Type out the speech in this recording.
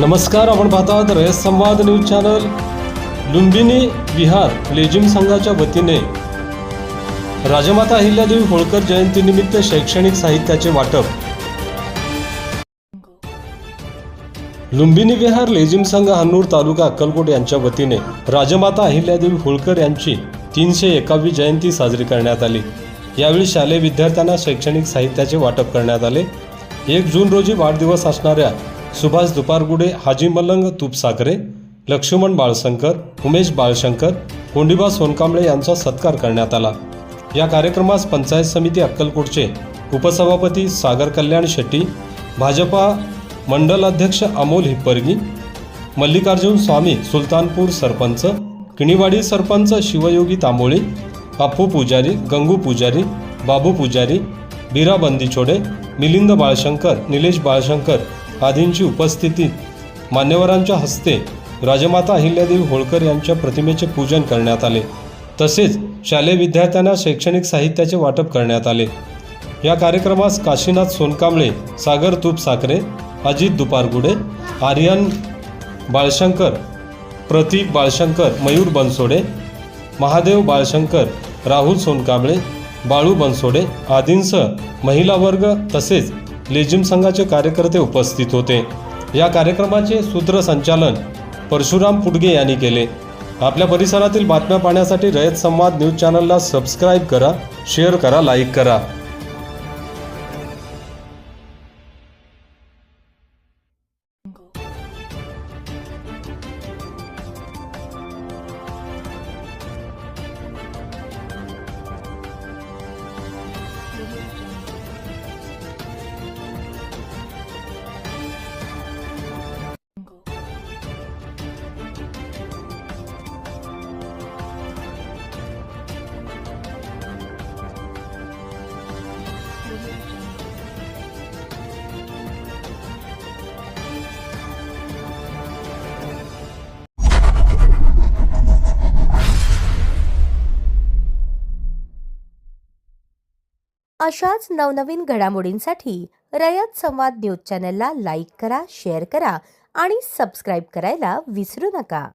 नमस्कार, आपण पाहतात रयत संवाद न्यूज चॅनल। लुंबिनी विहार लेझिम संघाच्या वतीने राजमाता अहिल्यादेवी होळकर जयंतीनिमित्त शैक्षणिक साहित्याचे वाटप। लुंबिनी विहार लेझिम संघ हन्नूर तालुका अक्कलकोट यांच्या वतीने राजमाता अहिल्यादेवी होळकर यांची 301वी जयंती साजरी करण्यात आली। यावेळी शालेय विद्यार्थ्यांना शैक्षणिक साहित्याचे वाटप करण्यात आले। 1 जून रोजी वाढदिवस असणाऱ्या सुभाष दुपारगुडे, हाजी मलंग तुपसागरे, लक्ष्मण बाळशंकर, उमेश बाळशंकर, कोंडीबा सोनकांबळे यांचा सत्कार करण्यात आला। या कार्यक्रमास पंचायत समिती अक्कलकोटचे उपसभापती सागर कल्याण शेट्टी, भाजपा मंडल अध्यक्ष अमोल हिप्परगी, मल्लिकार्जुन स्वामी सुलतानपूर सरपंच, किणीवाडी सरपंच शिवयोगी तांबोळी, अप्पू पुजारी, गंगू पुजारी, बाबू पुजारी, बीरा बंदीछोडे, मिलिंद बाळशंकर, निलेश बाळशंकर आदींची उपस्थितीत मान्यवरांच्या हस्ते राजमाता अहिल्यादेवी होळकर यांच्या प्रतिमेचे पूजन करण्यात आले। तसेच शालेय विद्यार्थ्यांना शैक्षणिक साहित्याचे वाटप करण्यात आले। या कार्यक्रमास काशीनाथ सोनकांबळे, सागर तुपसागरे, अजित दुपारगुडे, आर्यन बाळशंकर, प्रतीक बाळशंकर, मयूर बनसोडे, महादेव बाळशंकर, राहुल सोनकांबळे, बाळू बनसोडे आदींसह महिला वर्ग तसेच लेझिम संघाचे कार्यकर्ते उपस्थित होते। या कार्यक्रमाचे सूत्रसंचालन परशुराम पुडगे यांनी केले। आपल्या परिसरातील बातम्या पाहण्यासाठी रयत संवाद न्यूज चॅनलला सबस्क्राइब करा, शेअर करा, लाईक करा। अशाच नवनवीन घडामोडींसाठी रयत संवाद न्यूज चॅनलला लाईक करा, शेअर करा आणि सबस्क्राईब करायला विसरू नका।